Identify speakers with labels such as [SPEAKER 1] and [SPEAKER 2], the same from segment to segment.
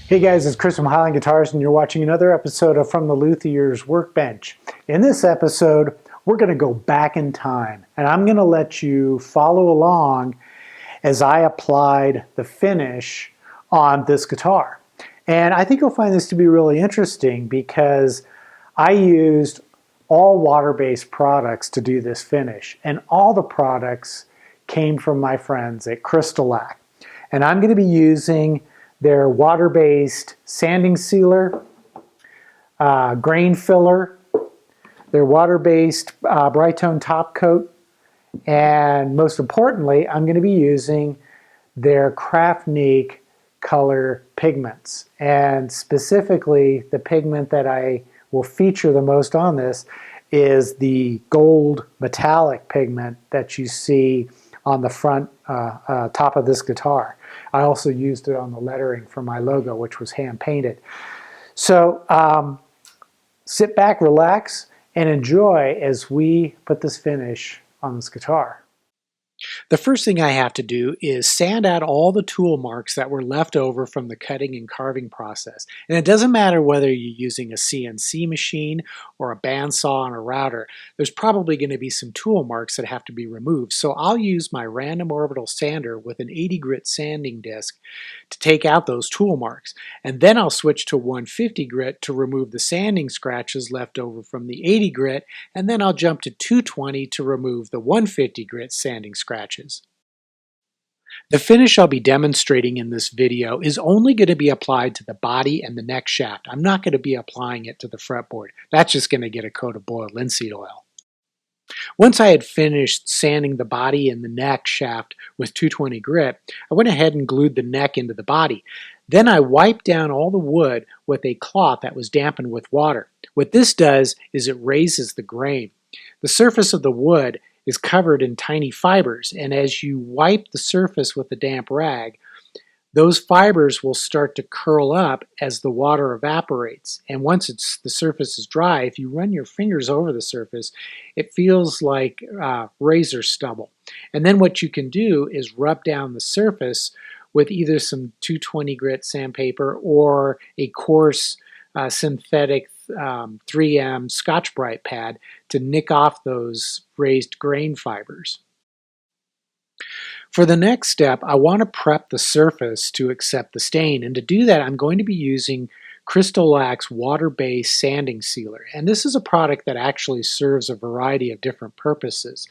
[SPEAKER 1] Hey guys, it's Chris from Highline Guitars and you're watching another episode of From the Luthier's Workbench. In this episode, we're going to go back in time and I'm going to let you follow along as I applied the finish on this guitar. And I think you'll find this to be really interesting because I used all water-based products to do this finish, and all the products came from my friends at Crystalac. And I'm going to be using their water-based sanding sealer, grain filler, their water-based Brite Tone top coat, and most importantly, I'm going to be using their Craftnique color pigments. And specifically, the pigment that I will feature the most on this is the gold metallic pigment that you see on the front top of this guitar. I also used it on the lettering for my logo, which was hand painted. So sit back, relax, and enjoy as we put this finish on this guitar. The first thing I have to do is sand out all the tool marks that were left over from the cutting and carving process. And it doesn't matter whether you're using a CNC machine or a bandsaw and a router, there's probably going to be some tool marks that have to be removed. So I'll use my random orbital sander with an 80 grit sanding disc to take out those tool marks. And then I'll switch to 150 grit to remove the sanding scratches left over from the 80 grit, and then I'll jump to 220 to remove the 150 grit sanding scratches. The finish I'll be demonstrating in this video is only going to be applied to the body and the neck shaft. I'm not going to be applying it to the fretboard. That's just going to get a coat of boiled linseed oil. Once I had finished sanding the body and the neck shaft with 220 grit, I went ahead and glued the neck into the body. Then I wiped down all the wood with a cloth that was dampened with water. What this does is it raises the grain. The surface of the wood is covered in tiny fibers, and as you wipe the surface with a damp rag, those fibers will start to curl up as the water evaporates. And once the surface is dry, if you run your fingers over the surface, it feels like razor stubble. And then what you can do is rub down the surface with either some 220 grit sandpaper or a coarse synthetic 3M Scotch-Brite pad to nick off those raised grain fibers. For the next step, I want to prep the surface to accept the stain, and to do that I'm going to be using Crystalac's water-based sanding sealer. And this is a product that actually serves a variety of different purposes.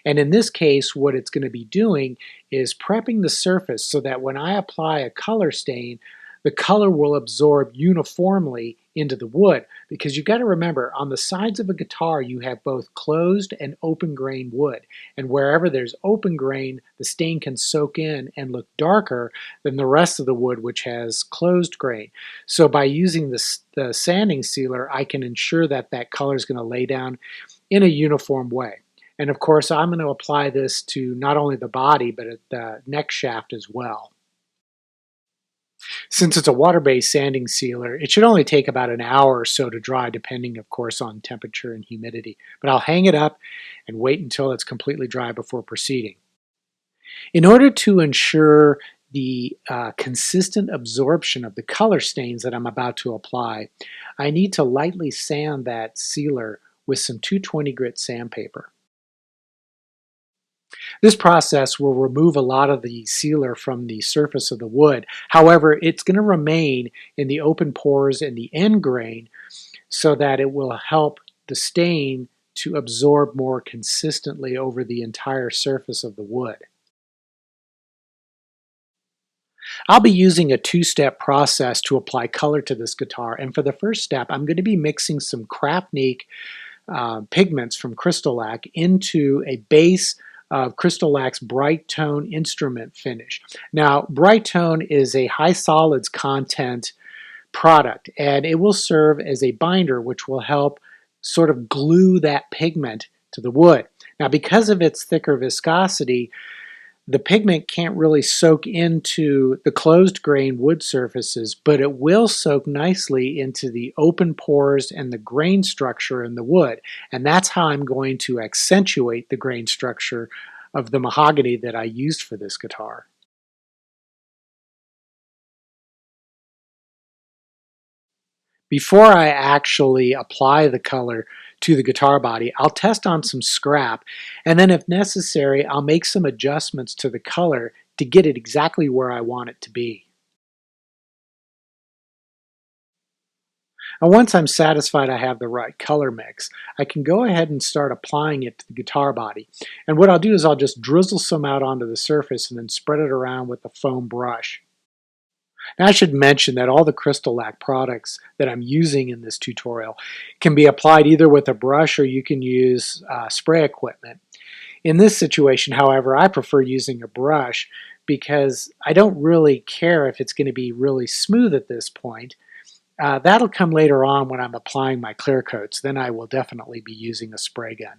[SPEAKER 1] And in this case, what it's going to be doing is prepping the surface so that when I apply a color stain, the color will absorb uniformly into the wood, because you've got to remember, on the sides of a guitar you have both closed and open grain wood, and wherever there's open grain the stain can soak in and look darker than the rest of the wood which has closed grain. So by using the sanding sealer, I can ensure that that color is going to lay down in a uniform way. And of course I'm going to apply this to not only the body but at the neck shaft as well. Since it's a water-based sanding sealer, it should only take about an hour or so to dry, depending, of course, on temperature and humidity. But I'll hang it up and wait until it's completely dry before proceeding. In order to ensure the consistent absorption of the color stains that I'm about to apply, I need to lightly sand that sealer with some 220 grit sandpaper. This process will remove a lot of the sealer from the surface of the wood. However, it's going to remain in the open pores and the end grain so that it will help the stain to absorb more consistently over the entire surface of the wood. I'll be using a two-step process to apply color to this guitar, and for the first step I'm going to be mixing some Craftnique pigments from Crystalac into a base of Crystalac's Brite Tone Instrument Finish. Now, Brite Tone is a high solids content product, and it will serve as a binder which will help sort of glue that pigment to the wood. Now, because of its thicker viscosity, the pigment can't really soak into the closed grain wood surfaces, but it will soak nicely into the open pores and the grain structure in the wood. And that's how I'm going to accentuate the grain structure of the mahogany that I used for this guitar. Before I actually apply the color to the guitar body, I'll test on some scrap, and then if necessary, I'll make some adjustments to the color to get it exactly where I want it to be. And once I'm satisfied I have the right color mix, I can go ahead and start applying it to the guitar body. And what I'll do is I'll just drizzle some out onto the surface and then spread it around with a foam brush. Now I should mention that all the Crystalac products that I'm using in this tutorial can be applied either with a brush or you can use spray equipment. In this situation, however, I prefer using a brush because I don't really care if it's going to be really smooth at this point. That'll come later on when I'm applying my clear coats. Then I will definitely be using a spray gun.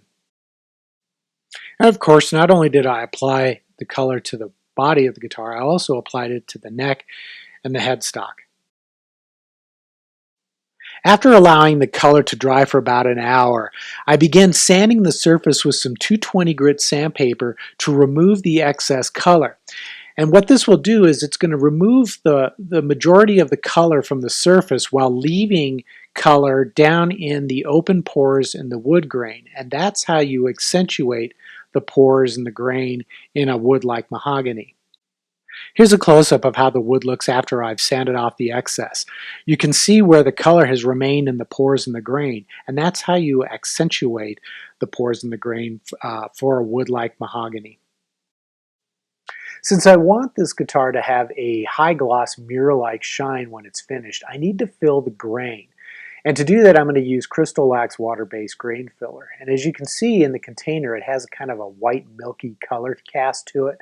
[SPEAKER 1] And of course, not only did I apply the color to the body of the guitar, I also applied it to the neck and the headstock. After allowing the color to dry for about an hour, I began sanding the surface with some 220 grit sandpaper to remove the excess color. And what this will do is it's going to remove the majority of the color from the surface while leaving color down in the open pores in the wood grain. And that's how you accentuate the pores and the grain in a wood like mahogany. Here's a close-up of how the wood looks after I've sanded off the excess. You can see where the color has remained in the pores and the grain, and that's how you accentuate the pores and the grain for a wood like mahogany. Since I want this guitar to have a high gloss mirror-like shine when it's finished, I need to fill the grain. And to do that, I'm going to use Crystalac's water-based grain filler. And as you can see in the container, it has kind of a white milky color cast to it.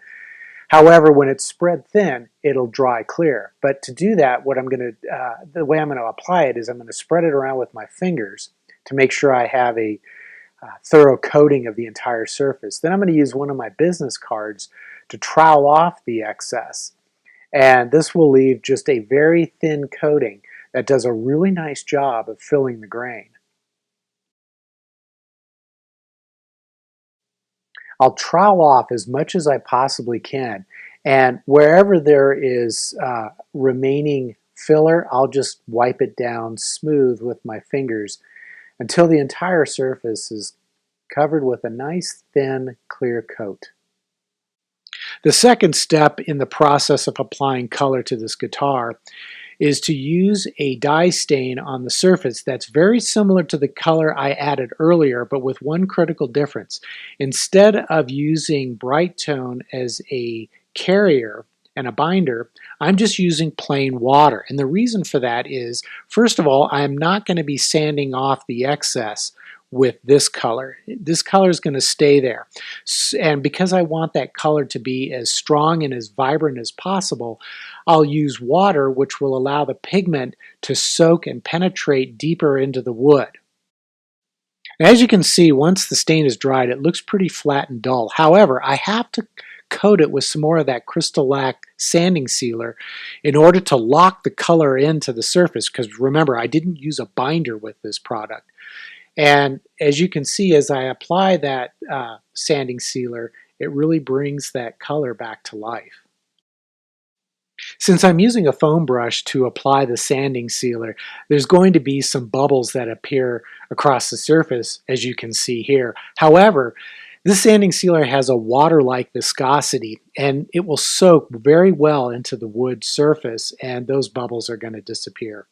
[SPEAKER 1] However, when it's spread thin, it'll dry clear. But to do that, the way I'm going to apply it is I'm going to spread it around with my fingers to make sure I have a thorough coating of the entire surface. Then I'm going to use one of my business cards to trowel off the excess. And this will leave just a very thin coating that does a really nice job of filling the grain. I'll trowel off as much as I possibly can, and wherever there is remaining filler, I'll just wipe it down smooth with my fingers until the entire surface is covered with a nice thin clear coat. The second step in the process of applying color to this guitar is to use a dye stain on the surface that's very similar to the color I added earlier, but with one critical difference. Instead of using Brite Tone as a carrier and a binder, I'm just using plain water. And the reason for that is, first of all, I'm not going to be sanding off the excess with this color. This color is going to stay there. And because I want that color to be as strong and as vibrant as possible, I'll use water, which will allow the pigment to soak and penetrate deeper into the wood. As you can see, once the stain is dried, it looks pretty flat and dull. However, I have to coat it with some more of that Crystalac sanding sealer in order to lock the color into the surface, because remember, I didn't use a binder with this product. And as you can see, as I apply that sanding sealer, it really brings that color back to life. Since I'm using a foam brush to apply the sanding sealer, there's going to be some bubbles that appear across the surface, as you can see here. However, this sanding sealer has a water-like viscosity, and it will soak very well into the wood surface, and those bubbles are going to disappear.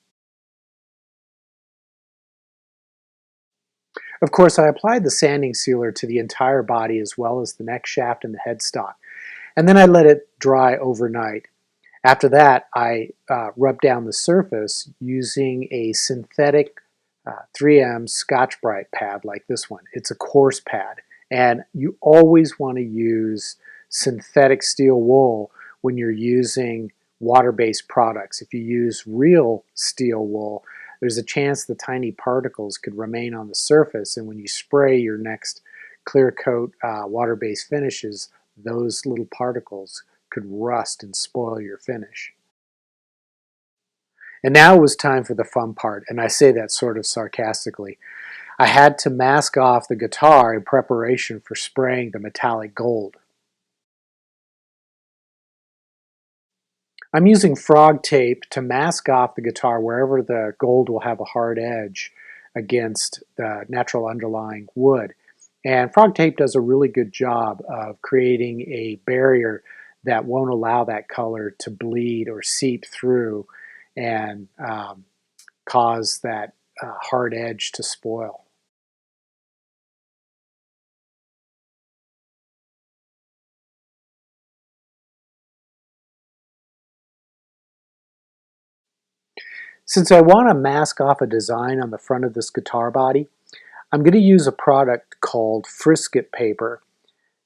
[SPEAKER 1] Of course, I applied the sanding sealer to the entire body as well as the neck shaft and the headstock, and then I let it dry overnight. After that, I rubbed down the surface using a synthetic 3M Scotch-Brite pad like this one. It's a coarse pad, and you always want to use synthetic steel wool when you're using water-based products. If you use real steel wool, there's a chance the tiny particles could remain on the surface, and when you spray your next clear coat water-based finishes, those little particles could rust and spoil your finish. And now it was time for the fun part, and I say that sort of sarcastically. I had to mask off the guitar in preparation for spraying the metallic gold. I'm using frog tape to mask off the guitar wherever the gold will have a hard edge against the natural underlying wood. And frog tape does a really good job of creating a barrier that won't allow that color to bleed or seep through and cause that hard edge to spoil. Since I want to mask off a design on the front of this guitar body, I'm going to use a product called Frisket paper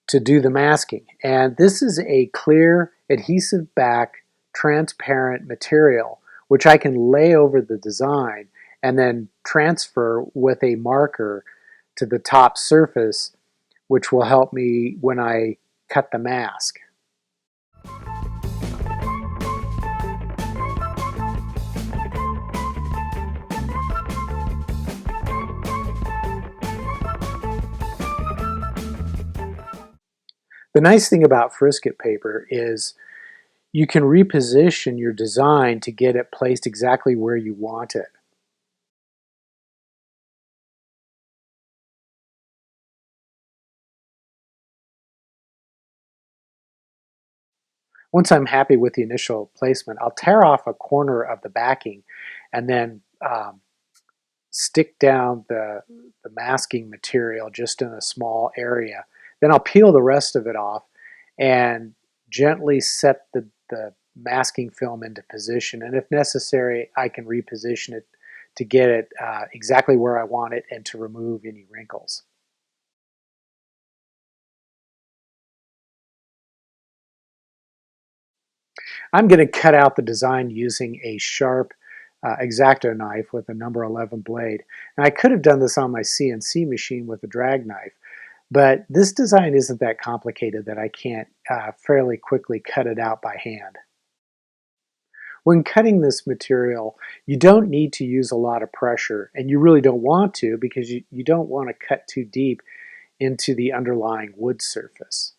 [SPEAKER 1] to do the masking. And this is a clear, adhesive back, transparent material which I can lay over the design and then transfer with a marker to the top surface, which will help me when I cut the mask. The nice thing about Frisket paper is you can reposition your design to get it placed exactly where you want it. Once I'm happy with the initial placement, I'll tear off a corner of the backing and then stick down the masking material just in a small area. Then I'll peel the rest of it off and gently set the masking film into position. And if necessary, I can reposition it to get it exactly where I want it and to remove any wrinkles. I'm going to cut out the design using a sharp X-Acto knife with a number 11 blade. And I could have done this on my CNC machine with a drag knife, but this design isn't that complicated that I can't fairly quickly cut it out by hand. When cutting this material, you don't need to use a lot of pressure, and you really don't want to because you don't want to cut too deep into the underlying wood surface.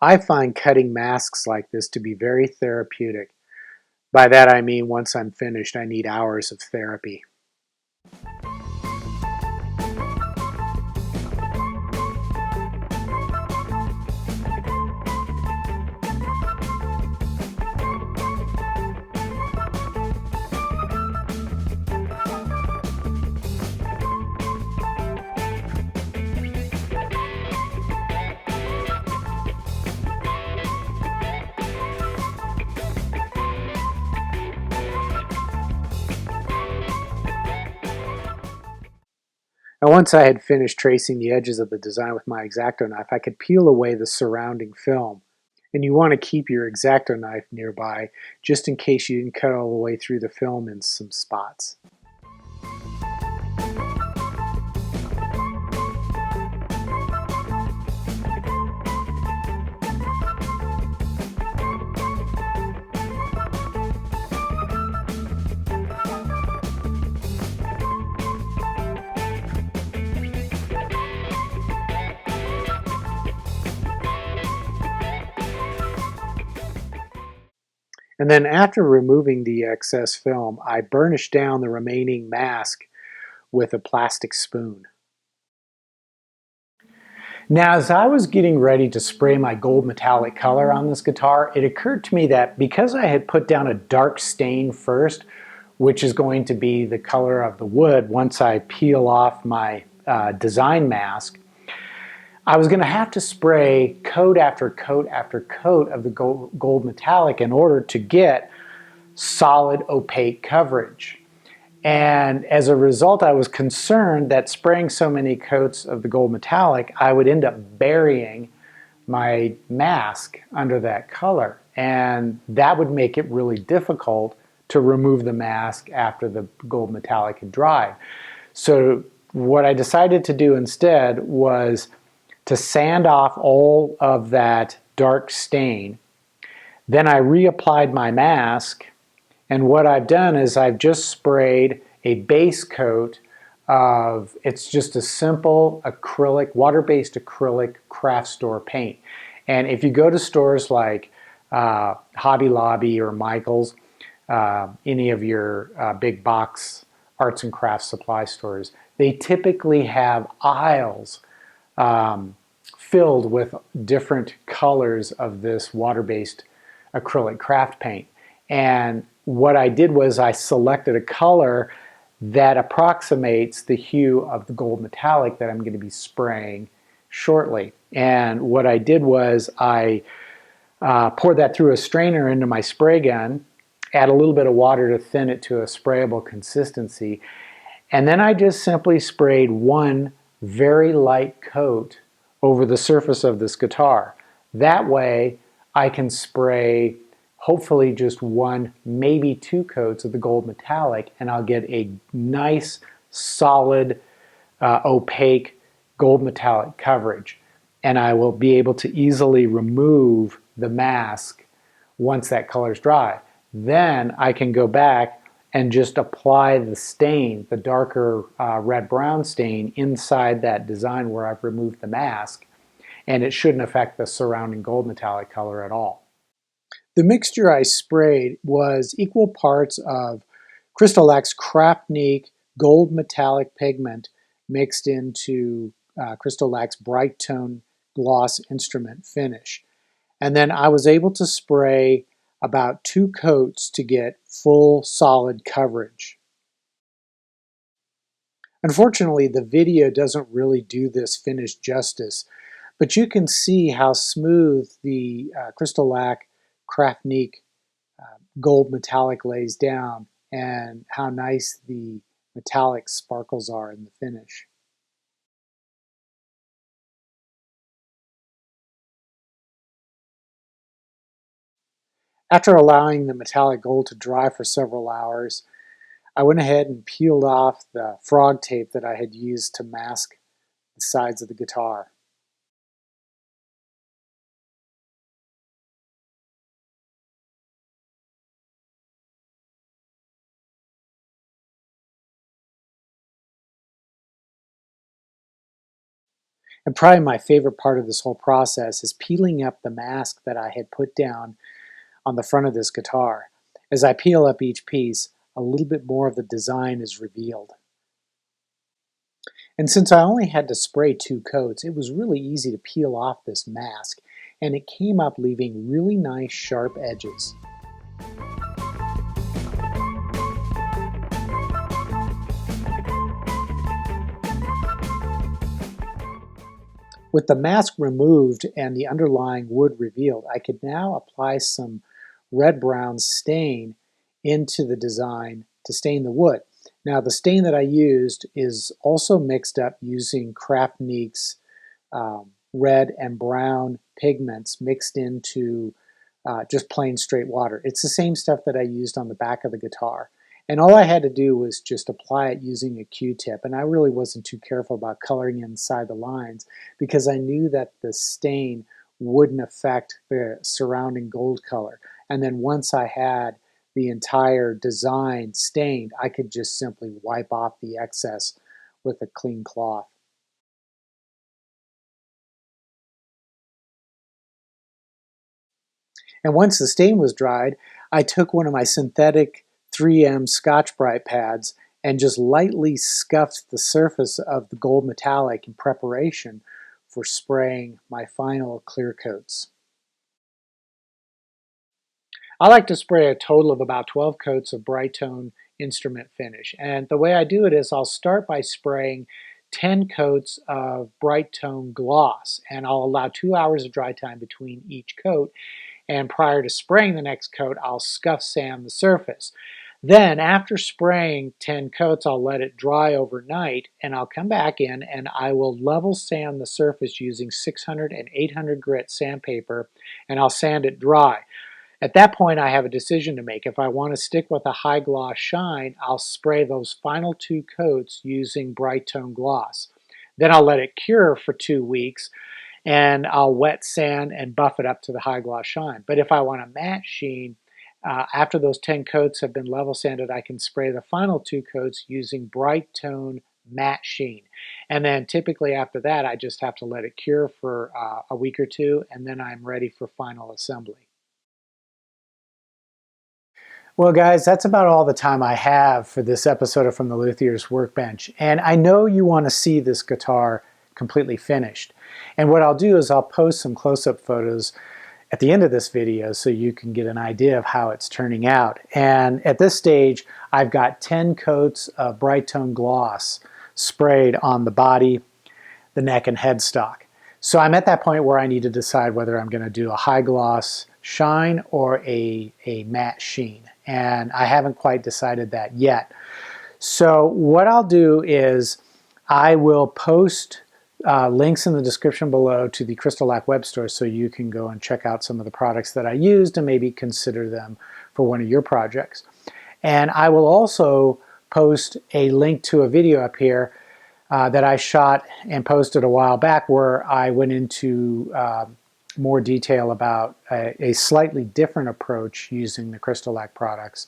[SPEAKER 1] I find cutting masks like this to be very therapeutic. By that I mean once I'm finished, I need hours of therapy. Now once I had finished tracing the edges of the design with my X-Acto knife, I could peel away the surrounding film. And you want to keep your X-Acto knife nearby just in case you didn't cut all the way through the film in some spots. And then after removing the excess film, I burnished down the remaining mask with a plastic spoon. Now, as I was getting ready to spray my gold metallic color on this guitar, it occurred to me that because I had put down a dark stain first, which is going to be the color of the wood once I peel off my design mask, I was going to have to spray coat after coat after coat of the gold metallic in order to get solid opaque coverage. And as a result, I was concerned that spraying so many coats of the gold metallic, I would end up burying my mask under that color. And that would make it really difficult to remove the mask after the gold metallic had dried. So what I decided to do instead was to sand off all of that dark stain. Then I reapplied my mask, and what I've done is I've just sprayed a base coat of, it's just a simple acrylic, water-based acrylic craft store paint. And if you go to stores like Hobby Lobby or Michael's, any of your big box arts and crafts supply stores, they typically have aisles filled with different colors of this water-based acrylic craft paint. And what I did was I selected a color that approximates the hue of the gold metallic that I'm going to be spraying shortly. And what I did was I poured that through a strainer into my spray gun, add a little bit of water to thin it to a sprayable consistency, and then I just simply sprayed one very light coat over the surface of this guitar. That way I can spray hopefully just one, maybe two coats of the gold metallic, and I'll get a nice, solid, opaque gold metallic coverage. And I will be able to easily remove the mask once that color's dry. Then I can go back and just apply the stain, the darker red-brown stain, inside that design where I've removed the mask, and it shouldn't affect the surrounding gold metallic color at all. The mixture I sprayed was equal parts of Crystalac's Craftsnique gold metallic pigment mixed into Crystalac's Brite Tone Gloss Instrument Finish. And then I was able to spray about 2 coats to get full solid coverage. Unfortunately, the video doesn't really do this finish justice, but you can see how smooth the Crystalac Craftsnique gold metallic lays down and how nice the metallic sparkles are in the finish. After allowing the metallic gold to dry for several hours, I went ahead and peeled off the frog tape that I had used to mask the sides of the guitar. And probably my favorite part of this whole process is peeling up the mask that I had put down on the front of this guitar. As I peel up each piece, a little bit more of the design is revealed. And since I only had to spray 2 coats, it was really easy to peel off this mask, and it came up leaving really nice sharp edges. With the mask removed and the underlying wood revealed, I could now apply some red-brown stain into the design to stain the wood. Now the stain that I used is also mixed up using Craftsnique's red and brown pigments mixed into just plain straight water. It's the same stuff that I used on the back of the guitar. And all I had to do was just apply it using a Q-tip. And I really wasn't too careful about coloring inside the lines because I knew that the stain wouldn't affect the surrounding gold color. And then once I had the entire design stained, I could just simply wipe off the excess with a clean cloth. And once the stain was dried, I took one of my synthetic 3M Scotch-Brite pads and just lightly scuffed the surface of the gold metallic in preparation for spraying my final clear coats. I like to spray a total of about 12 coats of Brite Tone Instrument Finish. And the way I do it is I'll start by spraying 10 coats of Brite Tone Gloss, and I'll allow 2 hours of dry time between each coat. And prior to spraying the next coat, I'll scuff sand the surface. Then after spraying 10 coats, I'll let it dry overnight, and I'll come back in and I will level sand the surface using 600 and 800 grit sandpaper, and I'll sand it dry. At that point, I have a decision to make. If I want to stick with a high gloss shine, I'll spray those final 2 coats using Brite Tone Gloss. Then I'll let it cure for 2 weeks, and I'll wet sand and buff it up to the high gloss shine. But if I want a matte sheen, after those 10 coats have been level sanded, I can spray the final 2 coats using Brite Tone Matte Sheen. And then typically after that, I just have to let it cure for a week or 2, and then I'm ready for final assembly. Well, guys, that's about all the time I have for this episode of From the Luthier's Workbench. And I know you want to see this guitar completely finished. And what I'll do is I'll post some close-up photos at the end of this video so you can get an idea of how it's turning out. And at this stage, I've got 10 coats of Brite Tone gloss sprayed on the body, the neck, and headstock. So I'm at that point where I need to decide whether I'm going to do a high gloss shine or a matte sheen. And I haven't quite decided that yet. So what I'll do is I will post links in the description below to the Crystalac web store so you can go and check out some of the products that I used and maybe consider them for one of your projects. And I will also post a link to a video up here that I shot and posted a while back where I went into more detail about a slightly different approach using the Crystalac products,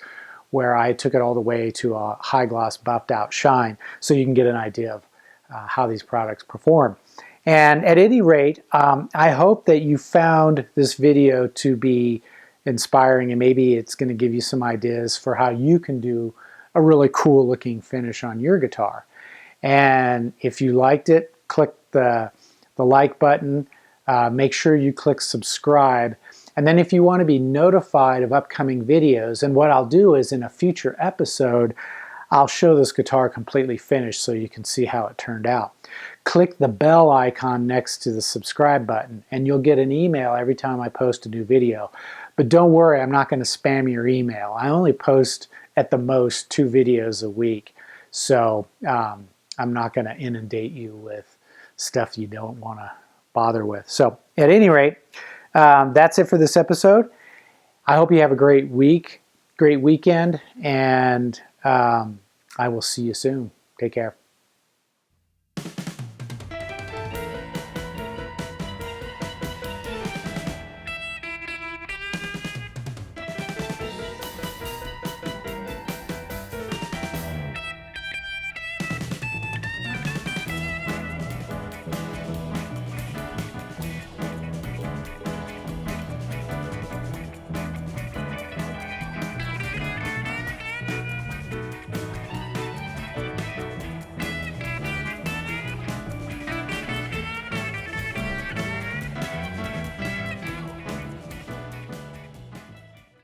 [SPEAKER 1] where I took it all the way to a high gloss buffed out shine so you can get an idea of how these products perform. And at any rate, I hope that you found this video to be inspiring, and maybe it's going to give you some ideas for how you can do a really cool looking finish on your guitar. And if you liked it, click the like button. Make sure you click subscribe. And then if you want to be notified of upcoming videos, and what I'll do is in a future episode, I'll show this guitar completely finished so you can see how it turned out. Click the bell icon next to the subscribe button and you'll get an email every time I post a new video. But don't worry, I'm not going to spam your email. I only post at the most 2 videos a week. So I'm not going to inundate you with stuff you don't want to bother with. So at any rate, that's it for this episode. I hope you have a great week, great weekend, and I will see you soon. Take care.